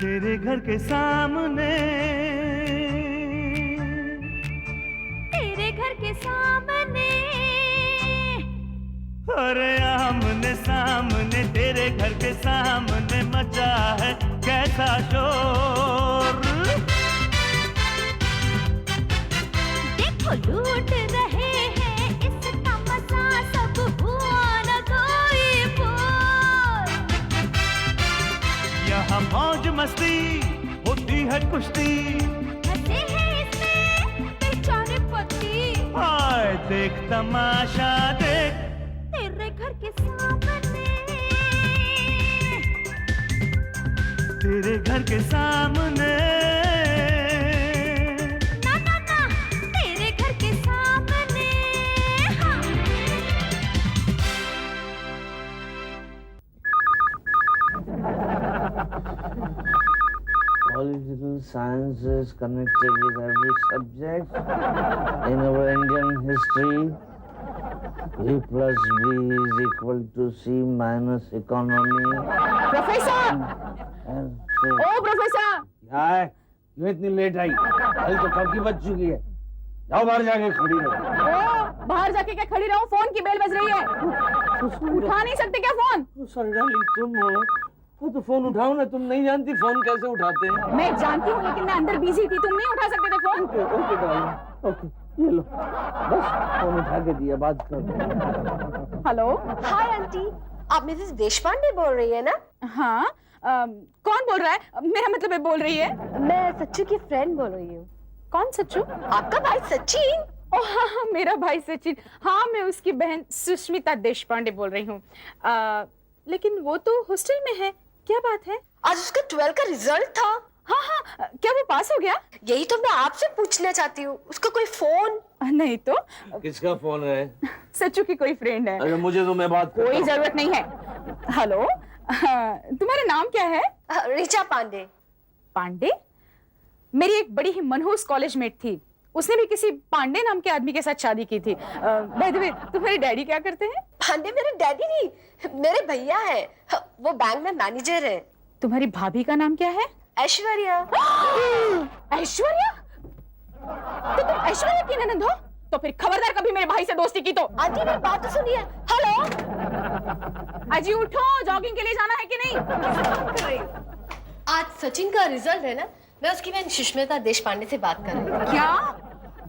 तेरे घर के सामने, तेरे घर के सामने, अरे आमने सामने तेरे घर के सामने मचा है कैसा शोर। देखो लूट रहे हैं इसका मजा, सब हुआ न कोई बोल। यहाँ मौज मस्ती होती है कुश्ती, हंसे हैं इसमें बेचारे पति। हाय देख तमाशा देख तेरे घर के सामने, तेरे घर के सामने, ना ना ना तेरे घर के सामने। हाँ। Political science is connected with every subject in our Indian history. A plus B is equal to C minus economy. Professor, And C. ओ प्रोफेसर, क्या है? क्यों इतनी लेट आई? अभी तो कब की बज चुकी है। जाओ बाहर जाके खड़ी रहो। ओ बाहर जाके क्या खड़ी रहूं? फोन की बेल बज रही है। उठा नहीं सकते क्या फोन? सरदारी तुम हो तो फोन उठाओ ना। तुम नहीं जानती फोन कैसे उठाते हैं? मैं जानती हूँ लेकिन मैं अंदर बिजी थी, तुम नहीं उठा सकते थे फोन? ओके डार्लिंग, ओके ये लो, बस फोन उठा के दिया, बात करो। हेलो। हाय आंटी, आप मिसेस देशपांडे बोल रही है ना? हाँ, कौन बोल रहा है? मेरा मतलब है बोल रही है। मैं सच्चू की फ्रेंड बोल रही हूँ। कौन सच्चू? आपका भाई सचिन। ओह हाँ, हाँ, मेरा भाई सचिन। हाँ, मैं उसकी बहन सुष्मिता देशपांडे बोल रही हूँ। लेकिन वो तो हॉस्टल में है, क्या बात है? आज उसका 12 का रिजल्ट था। हाँ हाँ, क्या वो पास हो गया? यही तो मैं आपसे पूछना चाहती हूँ, उसका कोई फोन? नहीं तो किसका फोन है? सच्चू की कोई फ्रेंड है। अरे मुझे तो मैं बात करता कोई हूँ। जरूरत नहीं है। हेलो, तुम्हारा नाम क्या है? ऋचा पांडे। पांडे? मेरी एक बड़ी ही मनहूस कॉलेज मेट थी, उसने भी किसी पांडे नाम के आदमी के साथ शादी की थी। बाय द वे, तुम्हारे डैडी क्या करते हैं? पांडे मेरे डैडी नहीं, मेरे भैया है, वो बैंक में मैनेजर है। तुम्हारी भाभी का नाम क्या है? ऐश्वर्या। ऐश्वर्या? तो तुम ऐश्वर्या की ननद हो? तो फिर खबरदार कभी मेरे भाई से दोस्ती की तो। आंटी मेरी बात तो सुनिए। हेलो, अजी उठो, जॉगिंग के लिए जाना है कि नहीं? बात कर रही हूँ। आज सचिन का रिजल्ट है ना, मैं उसकी बहन सुष्मिता देशपांडे से बात कर रही हूँ। क्या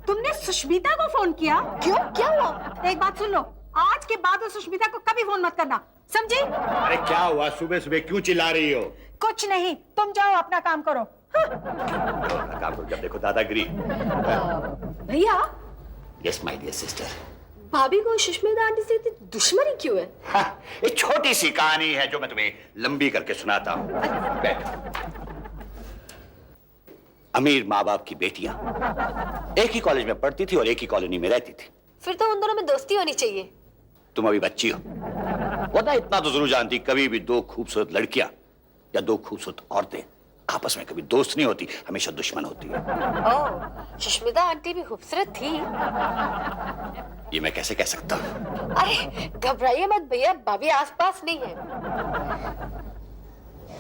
तुमने सुष्मिता को फोन किया? क्यों, क्या हुआ? एक बात सुन लो, आज के बाद वो सुष्मिता को कभी फोन मत करना, समझी? अरे क्या हुआ? सुबह सुबह क्यों चिल्ला रही हो? कुछ नहीं, तुम जाओ अपना काम करो। काम करो, जब देखो दादागिरी। भैया, यस माय डियर सिस्टर। भाभी को सुष्मिता आंटी से इतनी दुश्मनी क्यों है? एक छोटी सी कहानी है जो मैं तुम्हें लंबी करके सुनाता हूँ। बैठ। अमीर माँ बाप की बेटियां एक ही कॉलेज में पढ़ती थी और एक ही कॉलोनी में रहती थी। फिर तो उन दोनों में दोस्ती होनी चाहिए। तुम अभी बच्ची हो, वरना इतना तो जरूर जानती, कभी भी दो खूबसूरत लड़कियां या दो खूबसूरत औरतें आपस में कभी दोस्त नहीं होती, हमेशा दुश्मन होती है। ओह, सुष्मिता आंटी भी खूबसूरत थी। ये मैं कैसे कह सकता हूँ? अरे घबराइए मत भैया, भाभी आसपास नहीं है।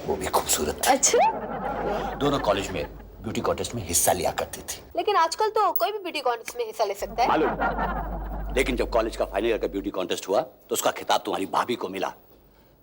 वो भी खूबसूरत। अच्छा? दोनों कॉलेज में ब्यूटी कॉन्टेस्ट में हिस्सा लिया करती थी। लेकिन आजकल तो कोई भी ब्यूटी कॉन्टेस्ट में हिस्सा ले सकता है। मालूम, लेकिन जब कॉलेज का फाइनल ईयर का ब्यूटी कॉन्टेस्ट हुआ तो उसका खिताब तुम्हारी भाभी को मिला,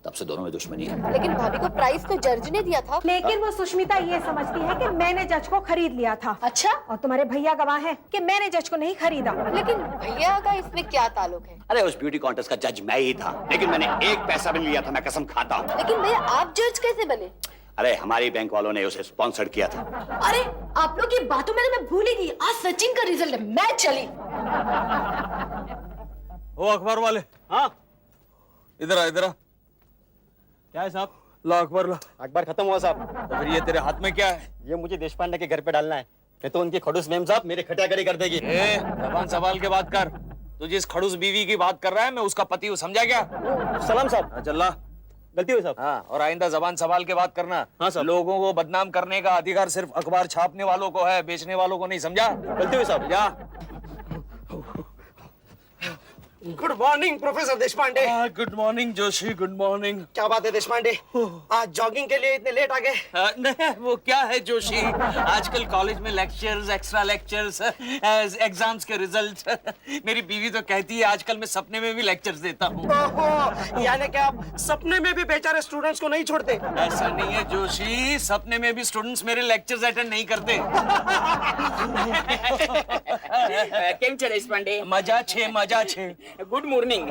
तब से दोनों में दुश्मनी है। लेकिन भाभी को प्राइज तो जज ने दिया था। लेकिन वो सुष्मिता ये समझती है कि मैंने जज को खरीद लिया था। अच्छा? और तुम्हारे भैया गवाह हैं कि मैंने जज को नहीं खरीदा। लेकिन भैया का इसमें क्या ताल्लुक है? अरे उस ब्यूटी कॉन्टेस्ट का जज मैं ही था, लेकिन मैंने एक पैसा भी नहीं लिया था, मैं कसम खाता हूँ। लेकिन भैया आप जज कैसे बने? अरे हमारी बैंक वालों ने उसे स्पॉन्सर किया था। अरे आप लोग की बातों में मैं भूल ही गई, आज सचिन का रिजल्ट है, मैं चली। ओ अखबार वाले, हाँ इधर आ इधर आ। क्या है साहब? ला अखबार ला। अखबार खत्म हुआ साहब। तो फिर ये तेरे हाथ में क्या है? ये मुझे देशपांडे के घर पे डालना है, नहीं तो उनकी खड़ूस मैम साहब मेरे खटियागरी कर देगी। ए, जबान संभाल के बात कर। तू जिस खड़ूस बीवी की बात कर रहा है, मैं उसका पति हूँ, समझा क्या? सलाम साहब। चल ला। गलती हुई साहब। हाँ, और आइंदा जबान संभाल के बात करना। हाँ साहब। लोगों को बदनाम करने का अधिकार सिर्फ अखबार छापने वालों को है, बेचने वालों को नहीं, समझा? गलती हुई साहब। जा। Good morning professor Deshpande. Good morning Joshi, good morning. क्या बात है देशपांडे, आज जॉगिंग के लिए इतने लेट आ गए? नहीं, वो क्या है जोशी, आजकल कॉलेज में लेक्चर्स, एक्स्ट्रा लेक्चर्स, एग्जाम्स के रिजल्ट। मेरी बीवी तो कहती है आजकल मैं सपने में भी लेक्चर्स देता हूँ। यानी कि आप सपने में भी बेचारे स्टूडेंट्स को नहीं छोड़ते? ऐसा नहीं है जोशी, सपने में भी स्टूडेंट्स मेरे लेक्चर्स अटेंड नहीं करते। કેમ છે દેશપાંડે? मजा छे। Good morning.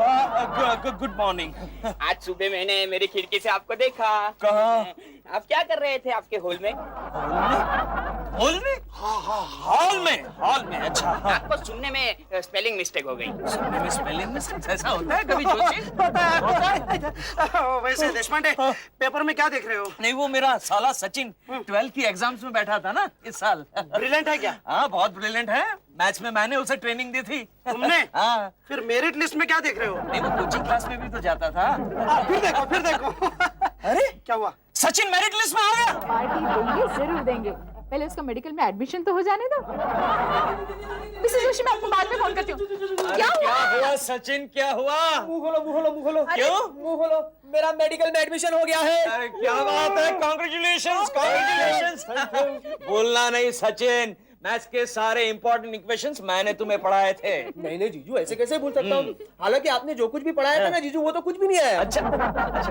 Good morning. आज सुबह मैंने मेरी खिड़की से आपको देखा। कहाँ? आप क्या कर रहे थे आपके हॉल में? हॉल में? हॉल में। अच्छा, हाँ। आपको सुनने में स्पेलिंग मिस्टेक हो गई। सुनने में स्पेलिंग मिस्टेक ऐसा होता है कभी जोशी? होता है। वैसे देशपांडे, पेपर में क्या देख रहे हो? नहीं, वो मेरा साला सचिन 12th की एग्जाम्स में बैठा था ना इस साल। ब्रिलियंट है क्या? हाँ, बहुत ब्रिलियंट है। मैथ्स में मैंने उसे ट्रेनिंग दी थी। तुमने? हाँ। फिर मेरिट लिस्ट में क्या देख रहे हो? नहीं, वो कोचिंग क्लास में भी तो जाता था। फिर देखो। अरे क्या हुआ? सचिन मेरिट लिस्ट में आ गया। पार्टी देंगे, जरूर देंगे। पहले उसका मेडिकल में एडमिशन तो हो जाने दो। मिसेस जोशी, मैं आपको बाद में फोन करती हूँ। क्या हुआ सचिन, क्या हुआ? मुंह खोलो। क्यों? मुंह खोलो। मेरा मेडिकल में एडमिशन हो गया है। अरे क्या बात है, कॉन्ग्रेचुलेशंस। बोलना नहीं सचिन, मैथ्स के सारे इंपॉर्टेंट इक्वेशंस मैंने तुम्हें पढ़ाए थे। नहीं जीजू, ऐसे कैसे बोल सकता हूँ? हालांकि आपने जो कुछ भी पढ़ाया था ना जीजू, वो तो कुछ भी नहीं आया। अच्छा,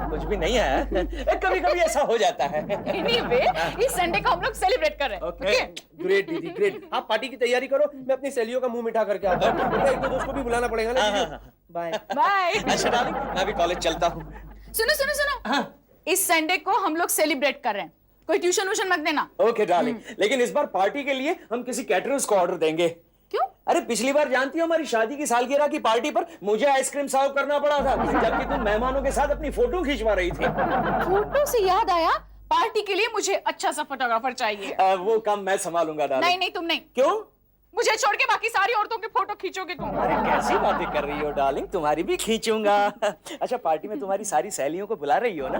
कुछ भी नहीं है। कभी ऐसा हो जाता है। Anyway, इस संडे को हम लोग सेलिब्रेट कर रहे हैं। Okay. ग्रेट दीदी, ग्रेट। आप पार्टी की तैयारी करो, मैं अपनी सहेलियों का मुंह मिठा करके आता हूँ। एक दो दोस्त को भी बुलाना पड़ेगा ना जीजू। बाय। बाय। अच्छा डार्लिंग, मैं भी कॉलेज चलता हूँ। सुनो। इस संडे को हम लोग सेलिब्रेट कर रहे हैं, कोई ट्यूशन वूशन मत देना। ओके डार्लिंग, लेकिन इस बार पार्टी के लिए हम किसी कैटरर्स को ऑर्डर देंगे। क्यों? अरे पिछली बार जानती हो हमारी शादी की सालगिरह की पार्टी पर मुझे आइसक्रीम सर्व करना पड़ा था, जबकि तुम मेहमानों के साथ अपनी फोटो खिंचवा रही थी। फोटो से याद आया, पार्टी के लिए मुझे अच्छा सा फोटोग्राफर चाहिए। वो काम मैं संभालूंगा डार्लिंग। नहीं, तुम नहीं। क्यों? मुझे छोड़ के बाकी सारी औरतों की फोटो खींचोगे तुम। अरे कैसी बातें कर रही हो डार्लिंग, तुम्हारी भी खींचूंगा। अच्छा, पार्टी में तुम्हारी सारी सहेलियों को बुला रही हो ना?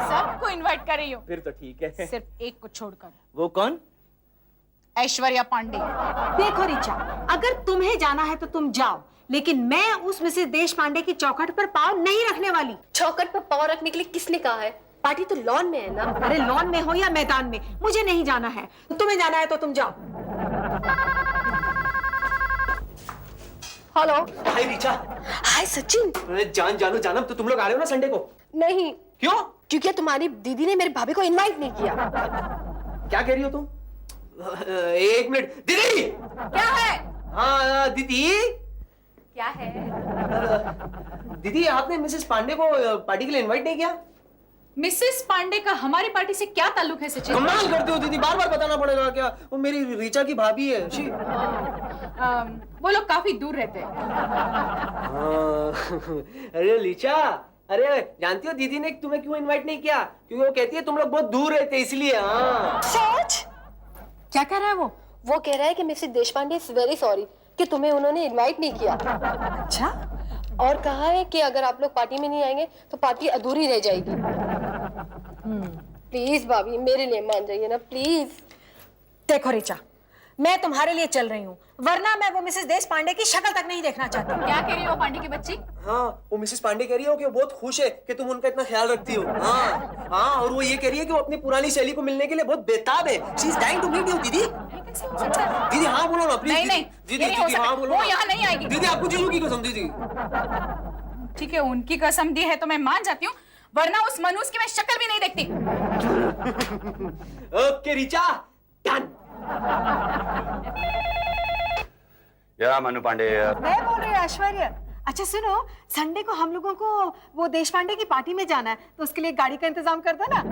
सबको इनवाइट कर रही हूँ, फिर तो ठीक है। सिर्फ एक को छोड़कर। वो कौन? ऐश्वर्या पांडे। देखो रिचा, अगर तुम्हें जाना है तो तुम जाओ, लेकिन मैं उस मिसेस देश पांडे की चौखट पर पाँव नहीं रखने वाली। चौखट पर पाँव रखने के लिए किसने कहा है? पार्टी तो लॉन में है ना। अरे लॉन में हो या मैदान में, मुझे नहीं जाना है। तुम्हें जाना है तो तुम जाओ। हेलो। हाय रिचा। हाय सचिन। जानम, तो तुम लोग आ रहे हो ना संडे को? नहीं। क्यों? क्योंकि तुम्हारी दीदी ने मेरी भाभी को इनवाइट नहीं किया। क्या कह रही हो तुम? एक मिनट दीदी। क्या है? हाँ दीदी। क्या है? दीदी, आपने मिसेस पांडे को पार्टी के लिए इनवाइट नहीं किया? मिसेस पांडे का हमारी पार्टी से क्या ताल्लुक है सचिन? कमाल करते हो दीदी, बार बार बताना पड़ेगा क्या? वो मेरी रीचा की भाभी है। वो लोग काफी दूर रहते हैं। अरे लीचा, अरे जानती हो दीदी ने तुम्हें क्यों इनवाइट नहीं किया? क्योंकि वो कहती है तुम लोग बहुत दूर रहते इसलिए। हाँ। सच? क्या कह रहा है वो? वो कह रहा है कि Mrs Deshpande is very sorry कि तुम्हें उन्होंने इनवाइट नहीं किया। अच्छा। और कहा है कि अगर आप लोग पार्टी में नहीं आएंगे तो पार्टी अधूरी रह जाएगी। प्लीज भाभी, मेरे लिए मान जाइए ना प्लीज। देखो रिचा, मैं तुम्हारे लिए चल रही हूँ, वरना मैं वो मिसेस देश पांडे की शक्ल तक नहीं देखना चाहती। क्या कह रही हो पांडे की बच्ची? हाँ, वो मिसेस पांडे कह रही है कि वो बहुत खुश है कि तुम उनका इतना ख्याल रखती हो। हाँ, और वो ये कह रही है कि वो अपनी पुरानी सहेली को मिलने के लिए बहुत बेताब है। She is dying to meet you. दीदी, कैसे हो सकता है? दीदी हाँ बोलो ना प्लीज। नहीं, दीदी, ये नहीं हो दीदी हाँ सकता। बोलो। वो यहाँ नहीं आएगी। दीदी, आपको जीजू की कसम दीदी। ठीक है, उनकी कसम दी है तो मैं मान जाती हूँ, वरना उस मनूस की मैं शक्ल भी नहीं देखती। Okay Richa, done. या मनु पांडे। मैं बोल रही हूँ ऐश्वर्या। अच्छा सुनो, संडे को हम लोगों को वो देश पांडे की पार्टी में जाना है, तो उसके लिए गाड़ी का इंतजाम कर दो ना।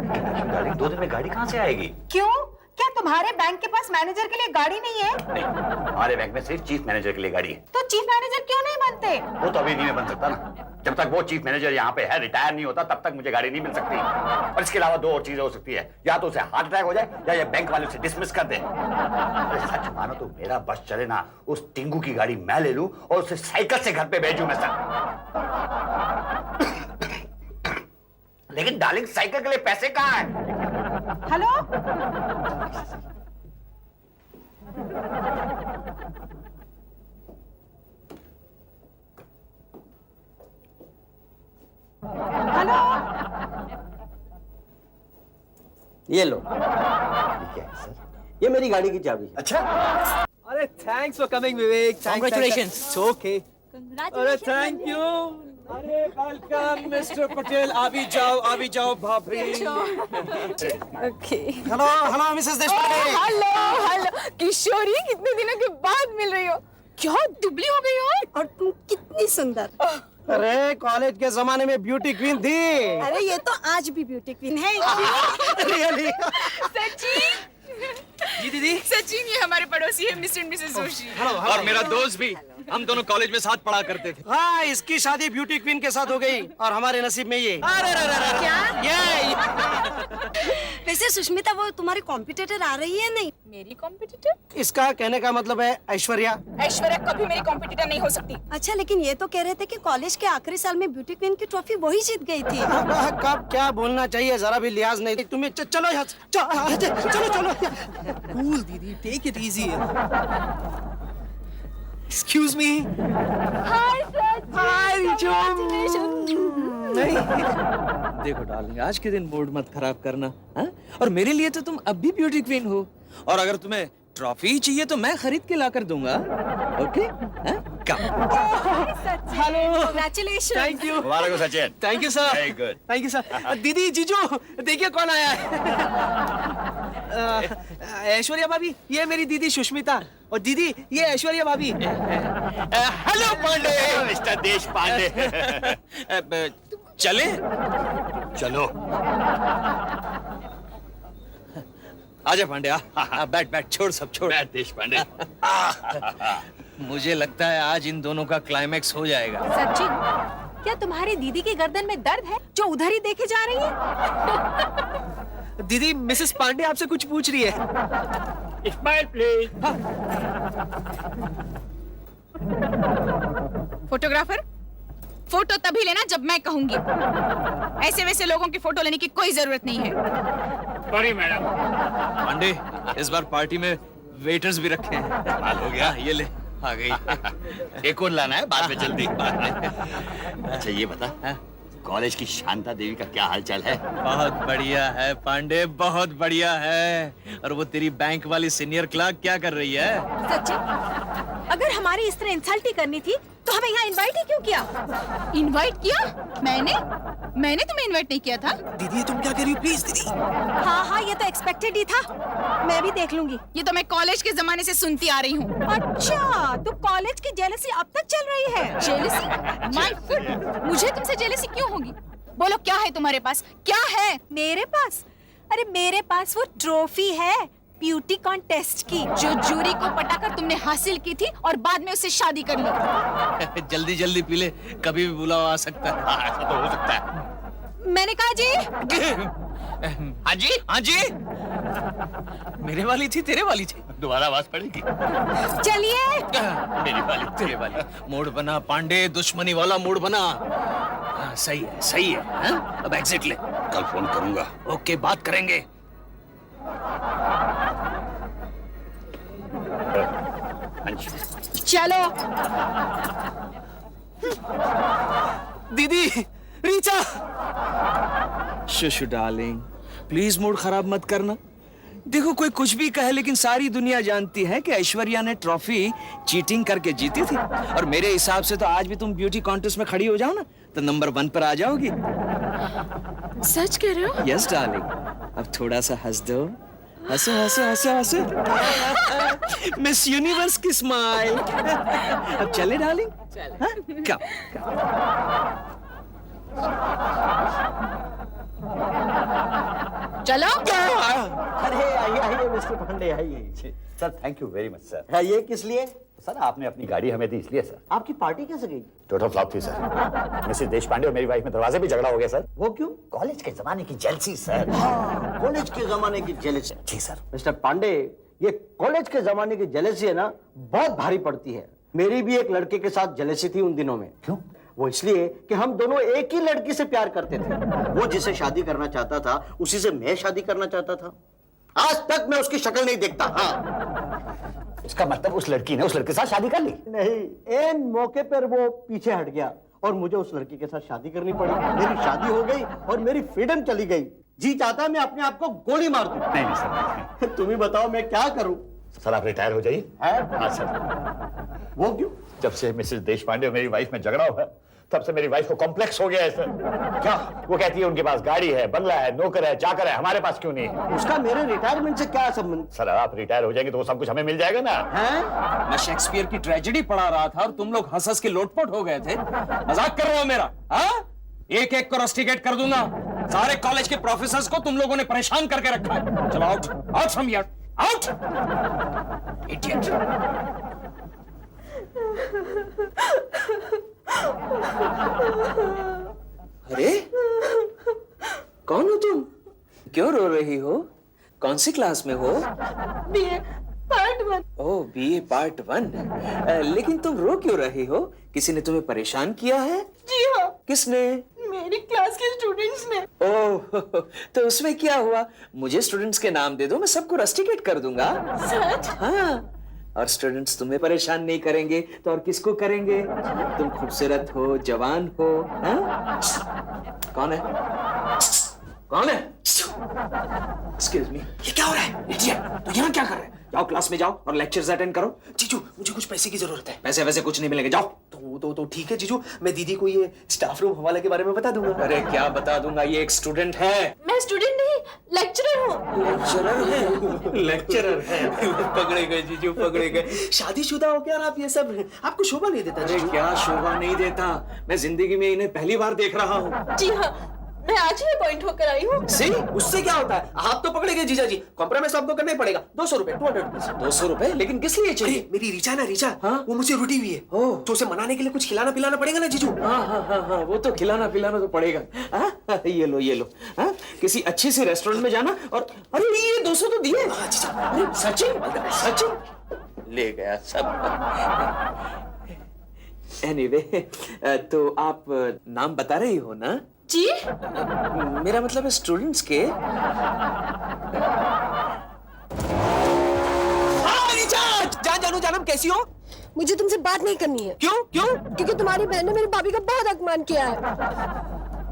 डार्लिंग, 2 दिन में गाड़ी कहाँ से आएगी? क्यों? क्या तुम्हारे बैंक के पास मैनेजर के लिए गाड़ी नहीं है? नहीं, हमारे बैंक में सिर्फ चीफ मैनेजर के लिए गाड़ी है। तो चीफ मैनेजर क्यों नहीं बनते? वो तो अभी नहीं बन सकता ना। जब तक वो चीफ मैनेजर यहाँ पे है, रिटायर नहीं होता, तब तक मुझे गाड़ी नहीं मिल सकती। और इसके अलावा 2 और चीजें हो सकती है, या तो उसे हार्ट अटैक हो जाए या ये बैंक वाले उसे डिसमिस कर दे। अरे सच मानो तो मेरा बस चले ना, उस टिंगू की गाड़ी मैं ले लूं और उसे साइकिल से घर पे भेजूं मैं सर। लेकिन डार्लिंग, साइकिल के लिए पैसे कहाँ हैं? हेलो, ये लो, क्या है सर? ये मेरी गाड़ी की चाबी है। अच्छा, अरे thanks for coming Vivek. Congratulations. Okay. अरे थैंक यू। अरे वेलकम मिस्टर पटेल। अभी जाओ भाभी। Okay. Hello hello Mrs Deshpande. Hello Kishori, कितने दिनों के बाद मिल रही हो। क्या दुबली हो गई हो? और तुम कितनी सुंदर। अरे कॉलेज के जमाने में ब्यूटी क्वीन थी। अरे ये तो आज भी ब्यूटी क्वीन है। रियली? सचिन जी दीदी। सचिन, ये हमारे पड़ोसी है मिस्टर एंड मिसेस जोशी। और मेरा दोस्त भी, हम दोनों कॉलेज में साथ पढ़ा करते थे। हाँ, इसकी शादी ब्यूटी क्वीन के साथ हो गई और हमारे नसीब में ये। वैसे सुष्मिता, वो तुम्हारी कॉम्पिटिटर आ रही है नहीं? मेरी कॉम्पिटिटर? इसका कहने का मतलब है ऐश्वर्या। ऐश्वर्या कभी मेरी कॉम्पिटिटर नहीं हो सकती। अच्छा, लेकिन ये तो कह रहे थे कि कॉलेज के आखिरी साल में ब्यूटी क्वीन की ट्रॉफी वही जीत गई थी। कब क्या बोलना चाहिए, जरा भी लिहाज नहीं। तुम्हें चलो यहाँ चलो। कूल दीदी, take it easy. Excuse me. Hi देखो डार्लिंग, आज के दिन मूड मत खराब करना, हाँ? और मेरे लिए तो तुम अब भी ब्यूटी क्वीन हो, और अगर तुम्हें ट्रॉफी चाहिए तो मैं खरीद के ला कर दूंगा। Okay? Come. Hello, congratulation. Thank you. मुबारक हो Sachin. Thank you sir. Very good. Thank you sir. दीदी, जीजू, देखिए कौन आया है। ऐश्वर्या भाभी, ये मेरी दीदी सुष्मिता। और दीदी, ये ऐश्वर्या भाभी। हेलो पांडे, मिस्टर देश पांडे। चले? चलो। आजा पांडे, बैठ, छोड़ सब छोड़। बैठ देश पांडे। मुझे लगता है आज इन दोनों का क्लाइमैक्स हो जाएगा। सचिन, क्या तुम्हारी दीदी के गर्दन में दर्द है जो उधर ही देखे जा रही है? दीदी, मिसेस पांडे आपसे कुछ पूछ रही है। Smile please. फोटोग्राफर, फोटो तभी लेना जब मैं कहूंगी। ऐसे वैसे लोगों की फोटो लेने की कोई जरूरत नहीं है। Sorry madam. पांडे, इस बार पार्टी में वेटर्स भी रखे हैं। कमाल हो गया। ये ले, आ गई। एक और लाना है बाद में, जल्दी। अच्छा ये बता, कॉलेज की शांता देवी का क्या हालचाल है? बहुत बढ़िया है पांडे, बहुत बढ़िया है। और वो तेरी बैंक वाली सीनियर क्लर्क क्या कर रही है? सचिन, अगर हमारी इस तरह इंसल्ट ही करनी थी तो हमें यहाँ इनवाइट ही क्यों किया? इनवाइट किया? मैंने तुम्हें इनवाइट नहीं किया था। दीदी, तुम क्या कह रही हो? प्लीज दीदी। हाँ, ये तो एक्सपेक्टेड ही था। मैं भी देख लूंगी। ये तो मैं कॉलेज के जमाने से सुनती आ रही हूँ। अच्छा, तो कॉलेज की जेलसी अब तक चल रही है? जेलसी? माय फुट, मुझे तुमसे जेलसी क्यों होगी? बोलो, क्या है तुम्हारे पास? क्या है मेरे पास? अरे मेरे पास वो ट्रॉफी है ब्यूटी कॉन्टेस्ट की, जो जूरी को पटाकर तुमने हासिल की थी और बाद में उससे शादी कर ली। जल्दी जल्दी पी ले, कभी भी बुलावा आ सकता है। ऐसा तो हो सकता है। मैंने कहा जी। हाँ जी, हाँ जी। मेरे वाली थी, तेरे वाली थी? दोबारा आवाज पड़ेगी। चलिए। मेरी वाली, तेरे वाली। मूड बना पांडे, दुश्मनी वाला मूड बना। हाँ, सही है, हाँ? अब एग्जिट ले। कल फोन करूंगा। ओके, बात करेंगे। चलो। दीदी, रीचा। शुशु डार्लिंग, प्लीज मूड खराब मत करना। देखो, कोई कुछ भी कहे, लेकिन सारी दुनिया जानती है कि ऐश्वर्या ने ट्रॉफी चीटिंग करके जीती थी। और मेरे हिसाब से तो आज भी तुम ब्यूटी कॉन्टेस्ट में खड़ी हो जाओ ना, तो नंबर 1 पर आ जाओगी। सच कह रहे हो? यस डार्लिंग, अब थोड़ा सा हंस दो। हंसो। मिस यूनिवर्स की स्माइल। अब चले डार्लिंग? चले। कम। चलो। अरे आइए मिस्टर पांडे, आइए। Sir thank you very much sir. ये किस लिए? सर आपने अपनी गाड़ी हमें दी इसलिए सर। आपकी पार्टी कैसे गई? टोटल फ्लॉप थी सर। मिसेस देश पांडे और मेरी वाइफ में दरवाजे पे झगड़ा हो गया सर। वो क्यों? कॉलेज के जमाने की जेलसी सर। कॉलेज के जमाने की जेलसी? जी सर। मिस्टर पांडे, ये कॉलेज के जमाने की जेलसी है ना, बहुत भारी पड़ती है। मेरी भी एक लड़के के साथ जेलसी थी उन दिनों में। क्यों? वो इसलिए कि हम दोनों एक ही लड़की से प्यार करते थे। वो जिसे शादी करना चाहता था, उसी से मैं शादी करना चाहता था। आज तक मैं उसकी शक्ल नहीं देखता। हाँ, इसका मतलब उस लड़की ने उस लड़के के साथ शादी कर ली? नहीं, एन मौके पर वो पीछे हट गया और मुझे उस लड़की के साथ शादी करनी पड़ी। मेरी शादी हो गई और मेरी फ्रीडम चली गई। जी चाहता है मैं अपने आप को गोली मार दूं। नहीं सर। तुम ही बताओ मैं क्या करूं? सर आप रिटायर हो जाइए। हाँ सर। वो क्यों? जब से मिसेस देशपांडे और मेरी वाइफ में झगड़ा हुआ है, तब से मेरी वाइफ को कॉम्प्लेक्स हो गया है सर। क्या? वो कहती है उनके पास गाड़ी है, बंगला है, नौकर है, चाकर है, हमारे पास क्यों नहीं है? उसका मेरे रिटायरमेंट से क्या संबंध? सर आप रिटायर हो जाएंगे तो वो सब कुछ हमें मिल जाएगा ना। हैं? मैं शेक्सपियर की ट्रेजेडी पढ़ा रहा था और तुम लोग हंस हंस के लोटपोट हो गए थे। मजाक कर रहे हो मेरा? हाँ? एक एक को रस्टिकेट कर दूंगा। सारे कॉलेज के प्रोफेसर्स को तुम लोगों ने परेशान करके रखा है। चलो out, out from here, out. Idiot. अरे कौन हो तुम? क्यों रो रही हो? कौन सी क्लास में हो? BA part 1। ओह बीए पार्ट 1। लेकिन तुम रो क्यों रही हो? किसी ने तुम्हें परेशान किया है? जी हाँ, किसने? मेरी क्लास के स्टूडेंट्स ने। ओह तो उसमें क्या हुआ? मुझे स्टूडेंट्स के नाम दे दो, मैं सबको रस्टिकेट कर दूंगा। सच? हाँ, और स्टूडेंट्स तुम्हें परेशान नहीं करेंगे तो और किसको करेंगे? तुम खूबसूरत हो, जवान हो। हाँ? कौन है? कौन है? एक्सक्यूज मी, ये क्या हो रहा है? इडियट, तो यहाँ क्या कर रहे हैं? जाओ क्लास में जाओ और लेक्चर्स अटेंड करो। जीजू मुझे कुछ पैसे की जरूरत है। पैसे वैसे कुछ नहीं मिलेंगे, जाओ। तो ठीक है जीजू, मैं दीदी को ये स्टाफ रूम हवाले के बारे में बता दूंगा। अरे क्या बता दूंगा, ये एक स्टूडेंट है। मैं स्टूडेंट नहीं, लेक्चरर हूँ। लेक्चरर है? लेक्चरर है? पकड़े गए जीजू, पकड़े गए। शादीशुदा हो क्या आप? ये सब आपको शोभा नहीं देता? अरे क्या शोभा नहीं देता? मैं जिंदगी में इन्हें पहली बार देख रहा हूँ। जी हाँ, मैं आज ही अपॉइंट होकर आई हूँ। सही, उससे क्या होता है? आप तो पकड़े गए जीजा जी, कॉम्प्रोमाइज आपको करना ही पड़ेगा। 200 रुपए, 200 रुपीज। 200 रुपए? लेकिन किस लिए चाहिए? अरे मेरी रीचा ना, रीचा, हाँ? वो मुझे रुटी हुई है। ओह। तो उसे मनाने के लिए कुछ खिलाना पिलाना पड़ेगा ना जीजू। हाँ हाँ हाँ हाँ, वो तो खिलाना पिलाना तो पड़ेगा। हाँ? ये लो ये लो। हाँ? किसी अच्छी सी रेस्टोरेंट में जाना और अरे ये 200 तो दिए। अरे सचिन, सचिन ले गया सब। एनीवे, तो आप नाम बता रही हो ना? जी? मेरा मतलब है स्टूडेंट्स के। जान जानू जानम, कैसी हो? मुझे तुमसे बात नहीं करनी है। क्यों क्यों? क्योंकि तुम्हारी बहन ने मेरी भाभी का बहुत अपमान किया है।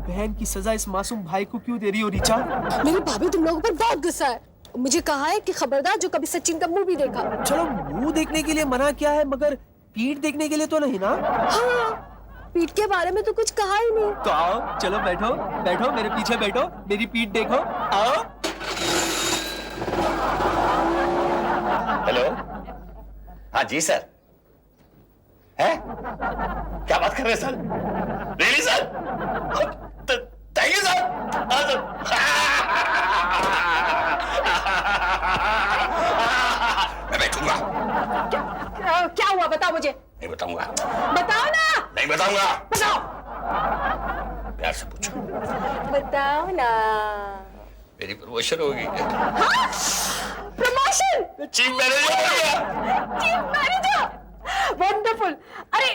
बहन की सजा इस मासूम भाई को क्यों दे रही हो रीचा? मेरी भाभी तुम लोगों पर बहुत गुस्सा है। मुझे कहा है कि खबरदार जो कभी सचिन का मुंह भी देखा। चलो मुंह देखने के लिए मना किया है, मगर पीठ देखने के लिए तो नहीं ना? हाँ, पीठ के बारे में तो कुछ कहा ही नहीं। तो आओ, चलो बैठो बैठो, मेरे पीछे बैठो, मेरी पीठ देखो, आओ। हेलो। हाँ जी सर। है? क्या बात कर रहे हैं sir? Really sir? Thank you sir. मैं बैठूंगा। क्या हुआ बताओ मुझे। नहीं बताऊंगा। बताओ ना। नहीं बताऊंगा। बताओ। प्यार से पूछो। बताओ ना। मेरी प्रमोशन हो गई। प्रमोशन? चीफ मैनेजर हो गया। Chief manager, wonderful. अरे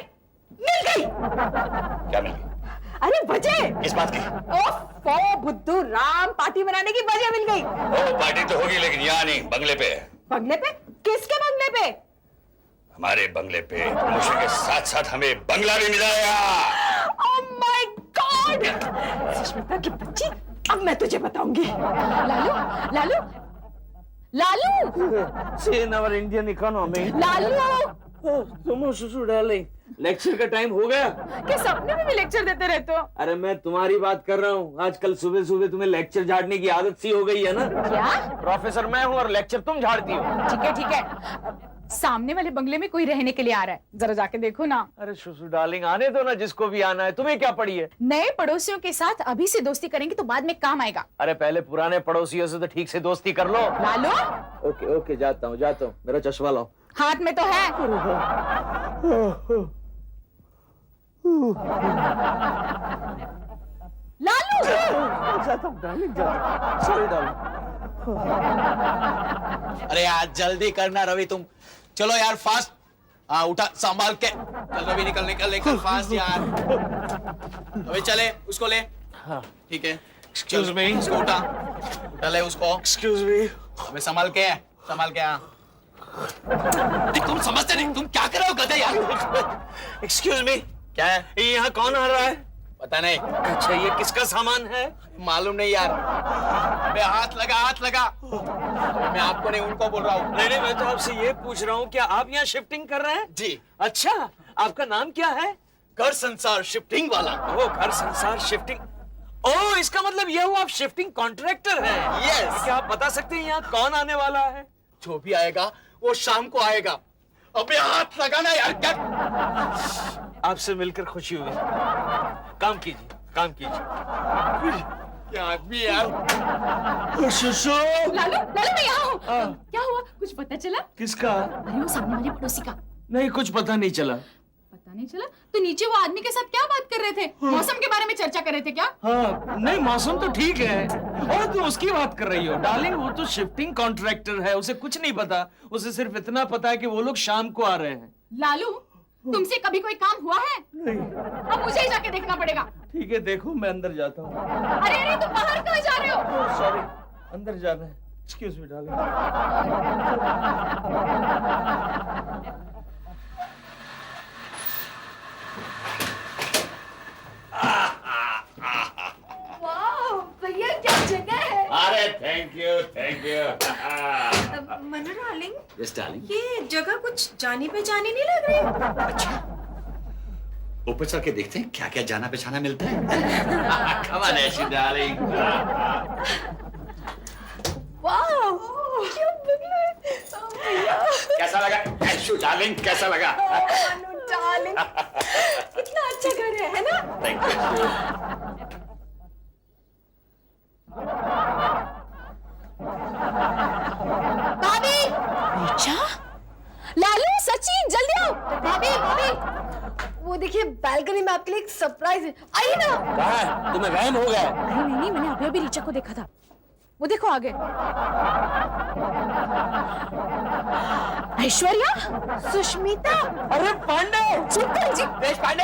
मिल गई। क्या मिल गई? अरे वजह। किस बात की? ओफो बुद्धू राम, पार्टी मनाने की वजह मिल गई। ओ पार्टी तो होगी लेकिन यहाँ नहीं, बंगले पे। बंगले पे? किसके बंगले पे? हमारे बंगले पे। प्रमोशन के साथ साथ हमें बंगला भी मिलाया। Oh my God. सुष्मिता की बच्ची, अब मैं तुझे बताऊंगी। Lalu, Lalu, Lalu, See in our Indian economy. Lalu. तुम सुसु डार्लिंग, लेक्चर का टाइम हो गया। क्या सपने में भी लेक्चर देते रहते हो? अरे मैं तुम्हारी बात कर रहा हूँ। आजकल सुबह सुबह तुम्हें लेक्चर झाड़ने की आदत सी हो गई है ना। क्या? प्रोफेसर मैं हूँ और लेक्चर तुम झाड़ती हो। ठीक है ठीक है, सामने वाले बंगले में कोई रहने के लिए आ रहा है, जरा जाके देखो ना। अरे सुसु डार्लिंग, आने दो ना जिसको भी आना है। तुम्हें क्या पड़ी है? नए पड़ोसियों के साथ अभी से दोस्ती करेंगे तो बाद में काम आएगा। अरे पहले पुराने पड़ोसियों से तो ठीक से दोस्ती कर लो। लालू, ओके ओके, जाता हूँ जाता हूँ। मेरा चश्मा लाओ। हाथ में तो है। लालू, जाता हूँ डार्लिंग, जाता। Sorry darling. अरे यार जल्दी करना रवि, तुम चलो यार फास्ट। हाँ उठा, संभाल के चल रवि, निकल निकल निकल फास्ट यार। रवि चले, उसको ले। ठीक है, एक्सक्यूज मी, उसको उठा, उठा ले उसको। Excuse me. अबे संभाल के, संभाल के। हाँ तुम समझते नहीं, तुम क्या कर रहे हो गधे यार। एक्सक्यूज मी, क्या है? यहाँ कौन आ रहा है? पता नहीं। अच्छा, ये किसका सामान है? मालूम नहीं यार। अबे हाथ लगा, हाथ लगा। मैं आपको नहीं, उनको बोल रहा हूँ। नहीं, मैं तो आपसे ये पूछ रहा हूँ, क्या आप यहाँ शिफ्टिंग कर रहे हैं? जी। अच्छा, आपका नाम क्या है? घर संसार शिफ्टिंग वाला। ओ, घर संसार शिफ्टिंग। ओ, इसका मतलब यह हुआ आप शिफ्टिंग कॉन्ट्रैक्टर हैं। Yes। क्या आप बता सकते हैं यहाँ कौन आने वाला है? जो भी आएगा वो शाम को आएगा। अबे हाथ लगाना यार, क्या? आपसे मिलकर खुशी हुई। काम कीजिए, काम कीजिए। क्या आदमी यार। लालू, लालू मैं यहाँ हूँ। क्या हुआ? कुछ पता चला? किसका? अरे वो सामने वाले पड़ोसी का। नहीं, कुछ पता नहीं चला। पता नहीं चला? तो नीचे वो आदमी के साथ क्या बात कर रहे थे? मौसम के बारे में चर्चा कर रहे थे क्या? हाँ, नहीं मौसम तो ठीक है। और तुम उसकी बात कर रही हो? डार्लिंग, वो तो शिफ्टिंग कॉन्ट्रैक्टर है, उसे कुछ नहीं पता। उसे सिर्फ इतना पता है कि वो लोग शाम को आ रहे हैं। लालू, तुमसे कभी कोई काम हुआ है? नहीं। अब मुझे ही जाके देखना पड़ेगा। ठीक है, देखो मैं अंदर जाता हूँ। अरे अरे, तुम बाहर कहाँ जा रहे हो? सॉरी, अंदर जाना है। Excuse me darling. वाह भैया, क्या जगह है। अरे thank you, thank you. Manu darling, yes darling. ये जगह कुछ जानी पहचानी नहीं लग रही। अच्छा, ऊपर चल के देखते हैं क्या क्या जाना पहचाना मिलता है। Come on, Ashley, darling. वाह क्यों बगले। भैया कैसा लगा ऐशू डार्लिंग, कैसा लगा? मनु डार्लिंग, कितना अच्छा घर है ना? Thank you. भाभी, अच्छा, लालू, सचिन, जल्दी आओ। भाभी, भाभी, वो देखिए बालकनी में आपके लिए एक सरप्राइज है, आइए ना। कहाँ है? तुम्हें वहम हो गया? नहीं नहीं नहीं, मैंने अभी अभी रीचा को देखा था। वो देखो आगे। ऐश्वर्या, सुष्मिता। अरे पांडे! चुप कर जी। देश पांडे!